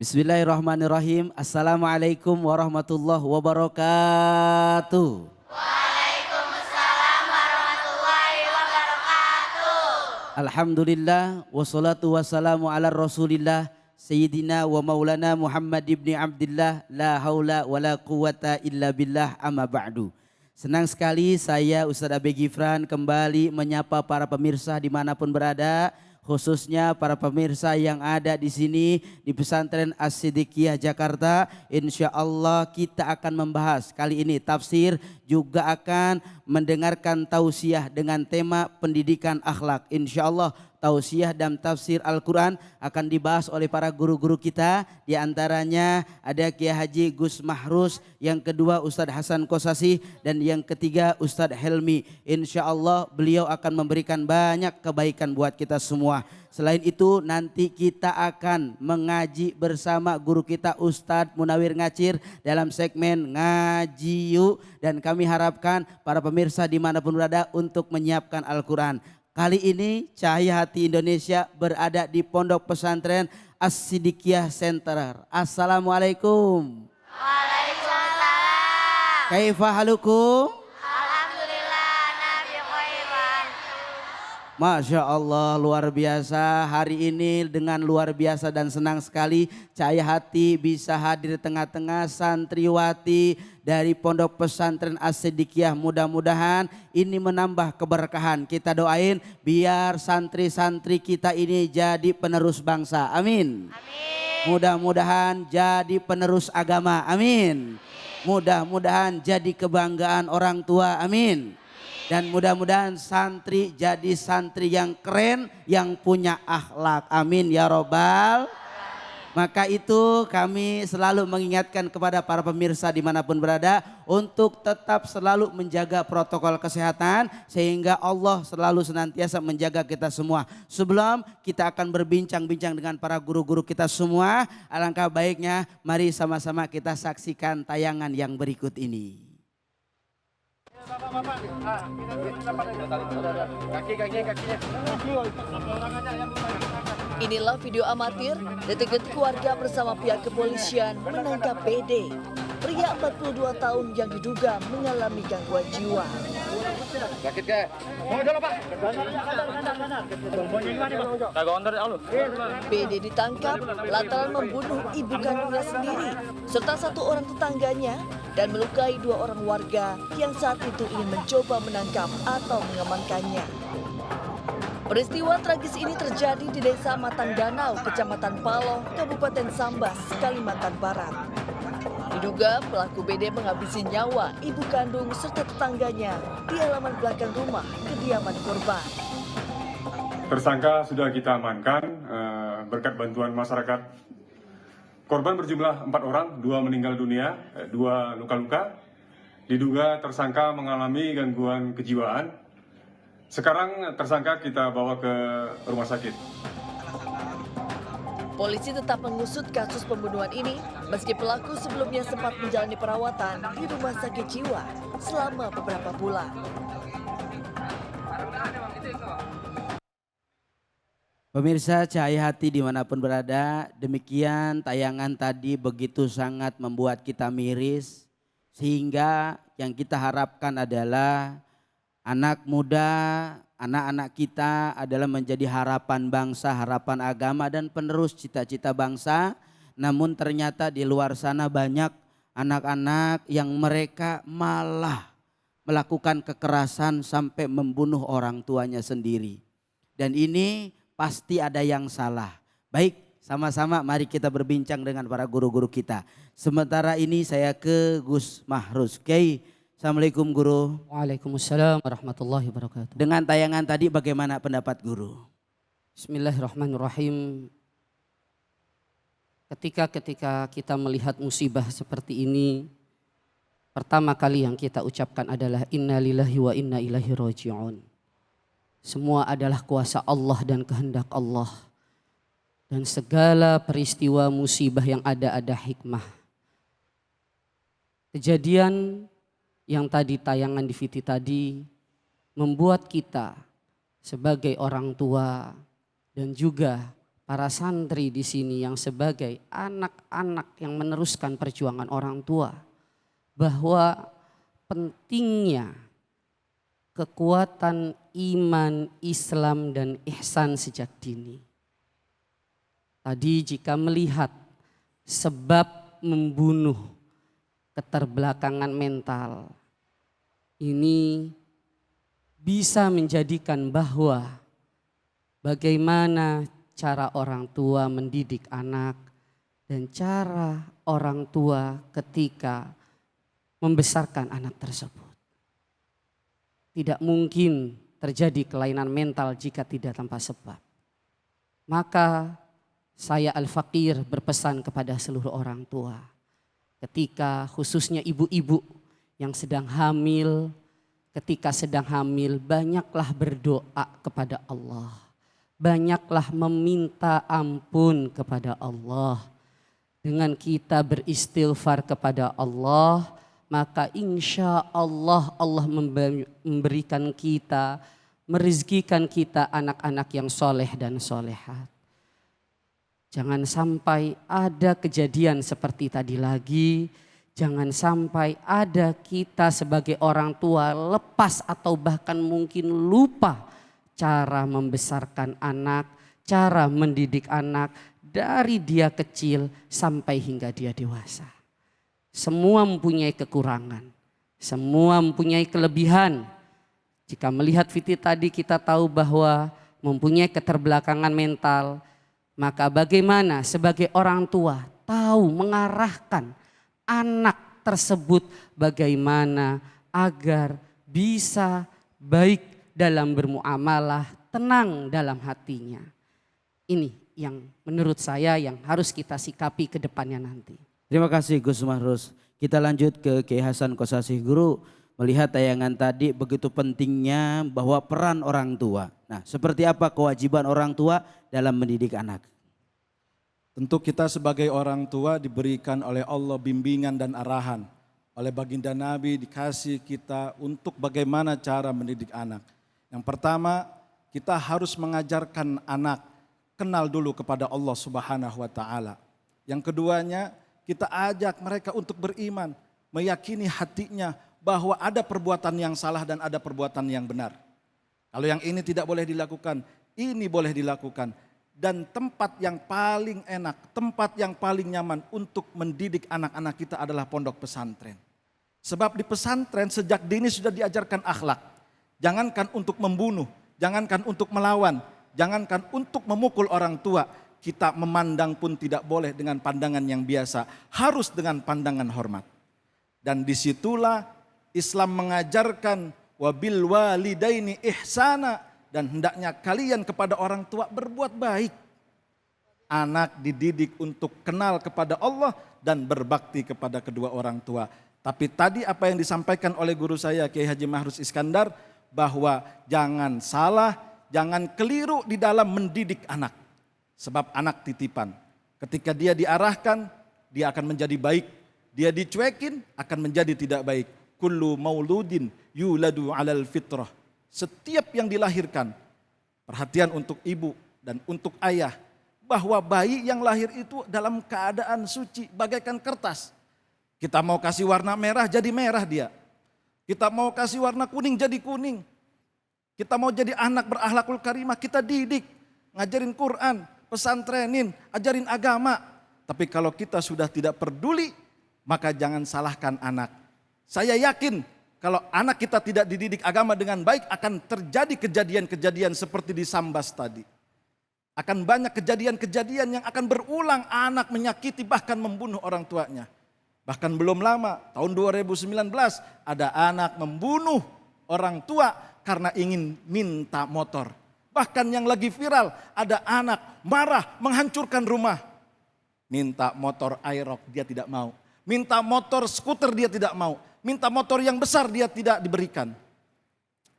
Bismillahirrahmanirrahim. Assalamualaikum warahmatullahi wabarakatuh. Waalaikumsalam warahmatullahi wabarakatuh. Alhamdulillah wassalatu wassalamu ala Rasulillah Sayyidina wa Maulana Muhammad ibni Abdillah la haula wala quwata illa billah amma ba'du. Senang sekali saya Ustadz Abe Gifran kembali menyapa para pemirsa dimanapun berada. Khususnya para pemirsa yang ada di sini di Pesantren As-Siddiqiyah Jakarta. Insya Allah kita akan membahas kali ini tafsir, juga akan mendengarkan tausiah dengan tema pendidikan akhlak. Insya Allah tausiah dan tafsir Al-Quran akan dibahas oleh para guru-guru kita. Di antaranya ada Kiai Haji Gus Mahrus, yang kedua Ustadz Hasan Kosasi, dan yang ketiga Ustadz Helmi. Insya Allah beliau akan memberikan banyak kebaikan buat kita semua. Selain itu nanti kita akan mengaji bersama guru kita Ustadz Munawir Ngacir dalam segmen Ngaji Yuk. Dan kami harapkan para pemirsa dimanapun berada untuk menyiapkan Al-Quran. Kali ini Cahaya Hati Indonesia berada di Pondok Pesantren As-Siddiqiyah Center. Assalamualaikum. Waalaikumsalam. Kaifa halukum? Alhamdulillah nabi khairan. Masya Allah, luar biasa. Hari ini dengan luar biasa dan senang sekali Cahaya Hati bisa hadir di tengah-tengah santriwati dari Pondok Pesantren As-Siddiqiyah. Mudah-mudahan ini menambah keberkahan. Kita doain biar santri-santri kita ini jadi penerus bangsa. Amin. Amin. Mudah-mudahan jadi penerus agama. Amin. Mudah-mudahan jadi kebanggaan orang tua. Amin. Dan mudah-mudahan santri jadi santri yang keren, yang punya akhlak. Amin ya robbal. Maka itu kami selalu mengingatkan kepada para pemirsa dimanapun berada untuk tetap selalu menjaga protokol kesehatan, sehingga Allah selalu senantiasa menjaga kita semua. Sebelum kita akan berbincang-bincang dengan para guru-guru kita semua, alangkah baiknya mari sama-sama kita saksikan tayangan yang berikut ini. Inilah video amatir detik-detik warga bersama pihak kepolisian menangkap PD, pria 42 tahun yang diduga mengalami gangguan jiwa. Sakit ke? Mau dulu Pak. PD ditangkap lantaran membunuh ibu kandungnya sendiri serta satu orang tetangganya dan melukai dua orang warga yang saat itu ingin mencoba menangkap atau mengamankannya. Peristiwa tragis ini terjadi di Desa Matang Danau, Kecamatan Paloh, Kabupaten Sambas, Kalimantan Barat. Diduga pelaku BD menghabisi nyawa ibu kandung serta tetangganya di halaman belakang rumah kediaman korban. Tersangka sudah kita amankan berkat bantuan masyarakat. Korban berjumlah 4 orang, 2 meninggal dunia, 2 luka-luka. Diduga tersangka mengalami gangguan kejiwaan. Sekarang tersangka kita bawa ke rumah sakit. Polisi tetap mengusut kasus pembunuhan ini meski pelaku sebelumnya sempat menjalani perawatan di rumah sakit jiwa selama beberapa bulan. Pemirsa Cahaya Hati dimanapun berada, demikian tayangan tadi begitu sangat membuat kita miris, sehingga yang kita harapkan adalah anak muda, anak-anak kita adalah menjadi harapan bangsa, harapan agama dan penerus cita-cita bangsa. Namun ternyata di luar sana banyak anak-anak yang mereka malah melakukan kekerasan sampai membunuh orang tuanya sendiri. Dan ini pasti ada yang salah. Baik, sama-sama mari kita berbincang dengan para guru-guru kita. Sementara ini saya ke Gus Mahrus. Kiai, Assalamualaikum guru. Waalaikumsalam warahmatullahi wabarakatuh. Dengan tayangan tadi bagaimana pendapat guru? Bismillahirrahmanirrahim. Ketika kita melihat musibah seperti ini, pertama kali yang kita ucapkan adalah innalillahi wa inna ilaihi raji'un. Semua adalah kuasa Allah dan kehendak Allah. Dan segala peristiwa musibah yang ada hikmah. Kejadian yang tadi tayangan di VT tadi membuat kita sebagai orang tua dan juga para santri di sini yang sebagai anak-anak yang meneruskan perjuangan orang tua, bahwa pentingnya kekuatan iman, Islam, dan ihsan sejak dini. Tadi jika melihat sebab membunuh keterbelakangan mental, ini bisa menjadikan bahwa bagaimana cara orang tua mendidik anak dan cara orang tua ketika membesarkan anak tersebut. Tidak mungkin terjadi kelainan mental jika tidak tanpa sebab. Maka saya Al-Faqir berpesan kepada seluruh orang tua, ketika khususnya ibu-ibu yang sedang hamil, ketika sedang hamil banyaklah berdoa kepada Allah. Banyaklah meminta ampun kepada Allah. Dengan kita beristighfar kepada Allah, maka insya Allah Allah memberikan kita, merezekikan kita anak-anak yang soleh dan solehat. Jangan sampai ada kejadian seperti tadi lagi. Jangan sampai ada kita sebagai orang tua lepas atau bahkan mungkin lupa cara membesarkan anak, cara mendidik anak dari dia kecil sampai hingga dia dewasa. Semua mempunyai kekurangan, semua mempunyai kelebihan. Jika melihat Fiti tadi kita tahu bahwa mempunyai keterbelakangan mental, maka bagaimana sebagai orang tua tahu mengarahkan anak tersebut bagaimana agar bisa baik dalam bermuamalah, tenang dalam hatinya. Ini yang menurut saya yang harus kita sikapi ke depannya nanti. Terima kasih Gus Mahrus. Kita lanjut ke Kiai Hasan Kosasih Guru. Melihat tayangan tadi begitu pentingnya bahwa peran orang tua. Nah, seperti apa kewajiban orang tua dalam mendidik anak? Tentu kita sebagai orang tua diberikan oleh Allah bimbingan dan arahan. Oleh baginda Nabi dikasih kita untuk bagaimana cara mendidik anak. Yang pertama, kita harus mengajarkan anak kenal dulu kepada Allah Subhanahu wa taala. Yang keduanya, kita ajak mereka untuk beriman, meyakini hatinya bahwa ada perbuatan yang salah dan ada perbuatan yang benar. Kalau yang ini tidak boleh dilakukan, ini boleh dilakukan. Dan tempat yang paling enak, tempat yang paling nyaman untuk mendidik anak-anak kita adalah pondok pesantren. Sebab di pesantren sejak dini sudah diajarkan akhlak. Jangankan untuk membunuh, jangankan untuk melawan, jangankan untuk memukul orang tua. Kita memandang pun tidak boleh dengan pandangan yang biasa, harus dengan pandangan hormat. Dan disitulah Islam mengajarkan wabil walidaini ihsana, dan hendaknya kalian kepada orang tua berbuat baik. Anak dididik untuk kenal kepada Allah dan berbakti kepada kedua orang tua. Tapi tadi apa yang disampaikan oleh guru saya Kiai Haji Mahrus Iskandar, bahwa jangan salah, jangan keliru di dalam mendidik anak. Sebab anak titipan. Ketika dia diarahkan, dia akan menjadi baik. Dia dicuekin, akan menjadi tidak baik. Kullu mauludin yuladu alal fitrah. Setiap yang dilahirkan, perhatian untuk ibu dan untuk ayah, bahwa bayi yang lahir itu dalam keadaan suci bagaikan kertas. Kita mau kasih warna merah jadi merah dia. Kita mau kasih warna kuning jadi kuning. Kita mau jadi anak berakhlakul karimah, kita didik, ngajarin Quran, pesantrenin, ajarin agama. Tapi kalau kita sudah tidak peduli, maka jangan salahkan anak. Saya yakin kalau anak kita tidak dididik agama dengan baik, akan terjadi kejadian-kejadian seperti di Sambas tadi. Akan banyak kejadian-kejadian yang akan berulang, anak menyakiti bahkan membunuh orang tuanya. Bahkan belum lama, tahun 2019 ada anak membunuh orang tua karena ingin minta motor. Bahkan yang lagi viral, ada anak marah menghancurkan rumah. Minta motor Aerox dia tidak mau. Minta motor skuter dia tidak mau. Minta motor yang besar dia tidak diberikan.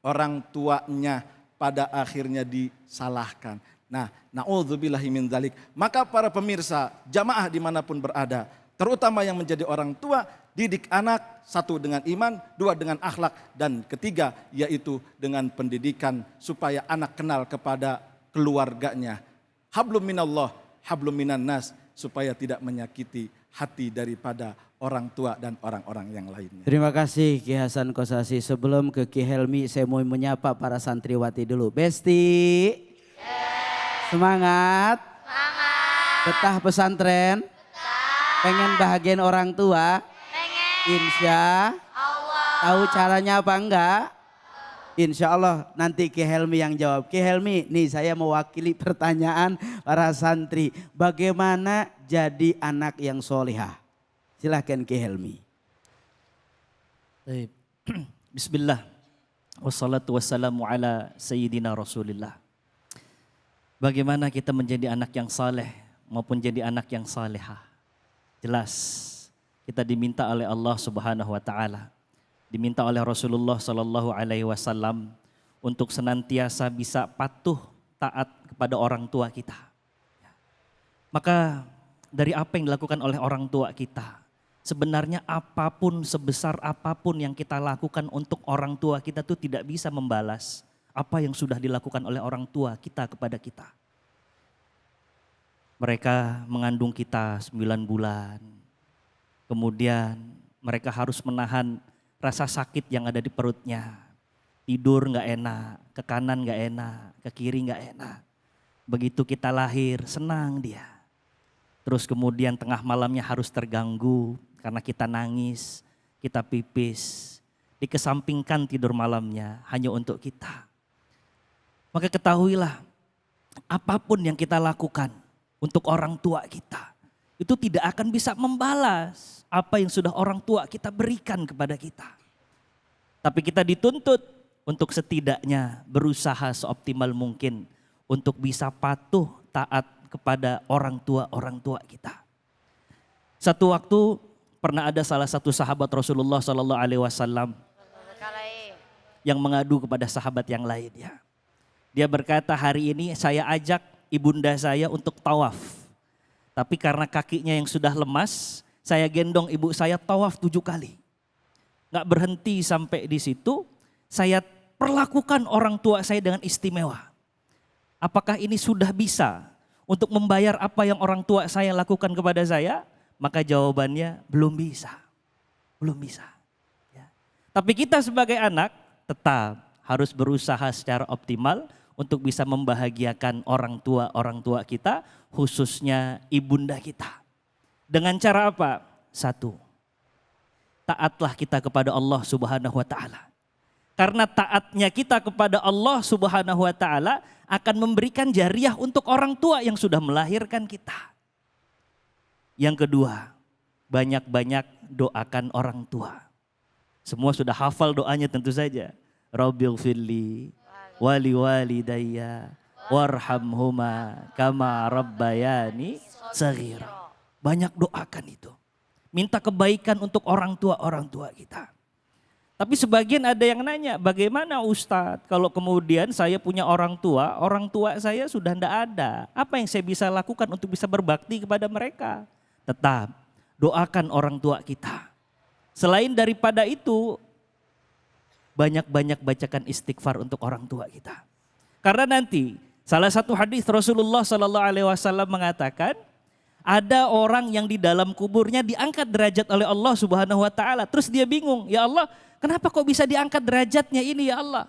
Orang tuanya pada akhirnya disalahkan. Nah, na'udzubillahi min dzalik. Maka para pemirsa, jamaah dimanapun berada, terutama yang menjadi orang tua, didik anak, satu dengan iman, dua dengan akhlak, dan ketiga yaitu dengan pendidikan supaya anak kenal kepada keluarganya. Hablum minallah, hablum minan nas, supaya tidak menyakiti hati daripada orang tua dan orang-orang yang lainnya. Terima kasih Ki Hasan Kosasi. Sebelum ke Ki Helmi, saya mau menyapa para santriwati dulu. Besti, semangat, betah pesantren, pengen bahagian orang tua, insya tahu caranya apa enggak? Insya Allah nanti Ki Helmi yang jawab. Ki Helmi, nih saya mewakili pertanyaan para santri. Bagaimana jadi anak yang solihah? Silahkan Ki Helmi. Baik. Bismillah. Wassalatu wassalamu ala sayyidina Rasulillah. Bagaimana kita menjadi anak yang saleh maupun jadi anak yang salehah? Jelas kita diminta oleh Allah Subhanahu wa taala, diminta oleh Rasulullah sallallahu alaihi wasallam untuk senantiasa bisa patuh taat kepada orang tua kita. Maka dari apa yang dilakukan oleh orang tua kita, sebenarnya apapun, sebesar apapun yang kita lakukan untuk orang tua kita itu tidak bisa membalas apa yang sudah dilakukan oleh orang tua kita kepada kita. Mereka mengandung kita 9 bulan, kemudian mereka harus menahan rasa sakit yang ada di perutnya. Tidur gak enak, ke kanan gak enak, ke kiri gak enak. Begitu kita lahir, senang dia. Terus kemudian tengah malamnya harus terganggu karena kita nangis, kita pipis. Dikesampingkan tidur malamnya hanya untuk kita. Maka ketahuilah, apapun yang kita lakukan untuk orang tua kita, itu tidak akan bisa membalas apa yang sudah orang tua kita berikan kepada kita. Tapi kita dituntut untuk setidaknya berusaha seoptimal mungkin untuk bisa patuh taat kepada orang tua kita. Satu waktu pernah ada salah satu sahabat Rasulullah SAW yang mengadu kepada sahabat yang lainnya. Dia berkata, hari ini saya ajak ibunda saya untuk tawaf. Tapi karena kakinya yang sudah lemas, saya gendong ibu saya tawaf 7 kali. Gak berhenti sampai di situ, saya perlakukan orang tua saya dengan istimewa. Apakah ini sudah bisa untuk membayar apa yang orang tua saya lakukan kepada saya? Maka jawabannya belum bisa. Belum bisa. Ya. Tapi kita sebagai anak tetap harus berusaha secara optimal untuk bisa membahagiakan orang tua kita, khususnya ibunda kita. Dengan cara apa? 1, taatlah kita kepada Allah Subhanahu wa taala. Karena taatnya kita kepada Allah Subhanahu wa taala akan memberikan jariah untuk orang tua yang sudah melahirkan kita. Yang kedua, banyak-banyak doakan orang tua. Semua sudah hafal doanya tentu saja. Rabbighfirli wali walidayya warhamhuma kama rabbayani shaghira. Banyak doakan itu. Minta kebaikan untuk orang tua kita. Tapi sebagian ada yang nanya, bagaimana Ustadz kalau kemudian saya punya orang tua saya sudah tidak ada. Apa yang saya bisa lakukan untuk bisa berbakti kepada mereka? Tetap doakan orang tua kita. Selain daripada itu, banyak-banyak bacakan istighfar untuk orang tua kita. Karena nanti salah satu hadis Rasulullah SAW mengatakan, ada orang yang di dalam kuburnya diangkat derajat oleh Allah Subhanahu wa taala. Terus dia bingung, ya Allah, kenapa kok bisa diangkat derajatnya ini ya Allah?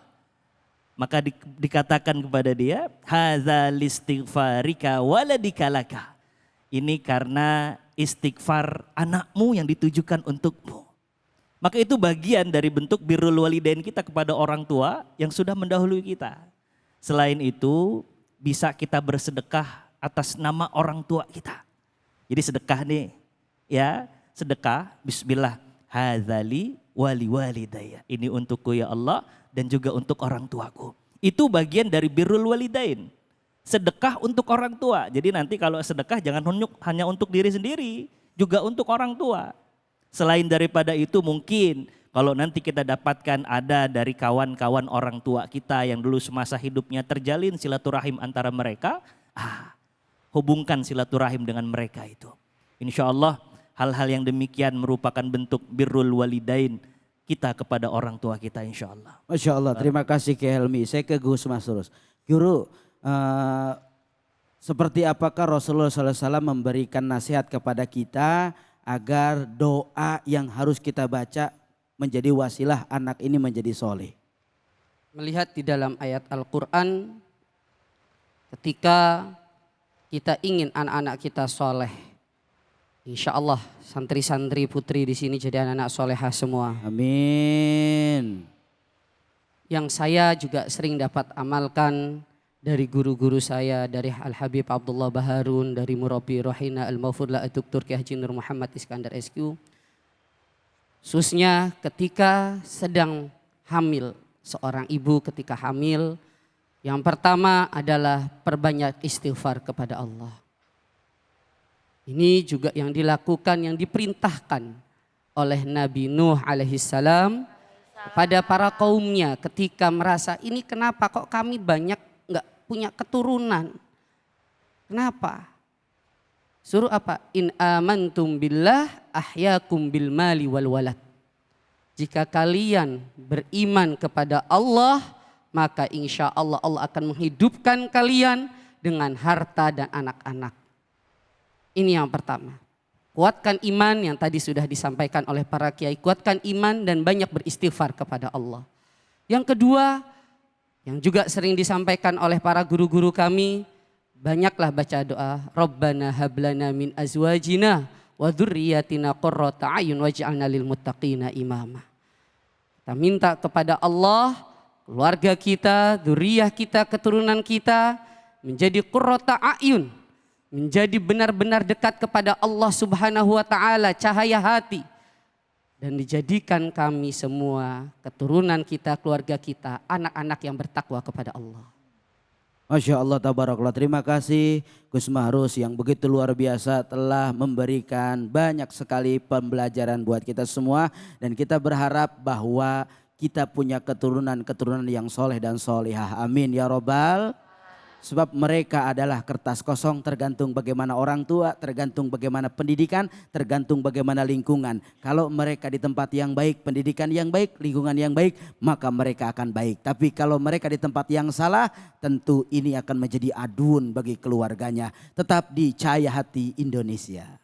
Maka dikatakan kepada dia, hadza listighfarika waladika laka. Ini karena istighfar anakmu yang ditujukan untukmu. Maka itu bagian dari bentuk birrul walidain kita kepada orang tua yang sudah mendahului kita. Selain itu, bisa kita bersedekah atas nama orang tua kita. Jadi sedekah nih, ya sedekah, bismillah, hadzali wali walidayya. Ini untukku ya Allah dan juga untuk orang tuaku. Itu bagian dari birrul walidain. Sedekah untuk orang tua. Jadi nanti kalau sedekah jangan hanya untuk diri sendiri, juga untuk orang tua. Selain daripada itu mungkin kalau nanti kita dapatkan ada dari kawan-kawan orang tua kita yang dulu semasa hidupnya terjalin silaturahim antara mereka, hubungkan silaturahim dengan mereka itu. Insya Allah hal-hal yang demikian merupakan bentuk birrul walidain kita kepada orang tua kita insya Allah. Masya Allah, terima kasih Ki Helmi. Saya ke Gus Mas terus. Guru, Seperti apakah Rasulullah SAW memberikan nasihat kepada kita agar doa yang harus kita baca menjadi wasilah anak ini menjadi soleh. Melihat di dalam ayat Al-Quran, ketika kita ingin anak-anak kita soleh, insya Allah santri-santri putri di sini jadi anak-anak solehah semua. Amin. Yang saya juga sering dapat amalkan dari guru-guru saya, dari Al-Habib Abdullah Baharun, dari Murabi Rohina Al-Mawfurla Dr. Kiai Haji Nur Muhammad Iskandar SQ. Khususnya ketika sedang hamil, seorang ibu ketika hamil, yang pertama adalah perbanyak istighfar kepada Allah. Ini juga yang dilakukan, yang diperintahkan oleh Nabi Nuh alaihissalam kepada para kaumnya ketika merasa ini kenapa kok kami banyak nggak punya keturunan. Kenapa? Suruh apa? In amantum billah ahyakum bil mali wal walad. Jika kalian beriman kepada Allah, maka insya Allah Allah akan menghidupkan kalian dengan harta dan anak-anak. Ini yang pertama. Kuatkan iman yang tadi sudah disampaikan oleh para kiai. Kuatkan iman dan banyak beristighfar kepada Allah. Yang kedua, yang juga sering disampaikan oleh para guru-guru kami, banyaklah baca doa. Rabbana hablana min azwajina wa dzurriyyatina qurrata a'yun waj'alna lil muttaqina imama. Kita minta kepada Allah, keluarga kita, dzurriyyah kita, keturunan kita menjadi qurrata a'yun, menjadi benar-benar dekat kepada Allah Subhanahu wa taala, cahaya hati. Dan dijadikan kami semua, keturunan kita, keluarga kita, anak-anak yang bertakwa kepada Allah. Masya Allah, tabarakallah. Terima kasih Gus Mahrus yang begitu luar biasa telah memberikan banyak sekali pembelajaran buat kita semua. Dan kita berharap bahwa kita punya keturunan-keturunan yang soleh dan solehah. Amin ya robbal. Sebab mereka adalah kertas kosong, tergantung bagaimana orang tua, tergantung bagaimana pendidikan, tergantung bagaimana lingkungan. Kalau mereka di tempat yang baik, pendidikan yang baik, lingkungan yang baik, maka mereka akan baik. Tapi kalau mereka di tempat yang salah, tentu ini akan menjadi aduan bagi keluarganya. Tetap di Cahaya Hati Indonesia.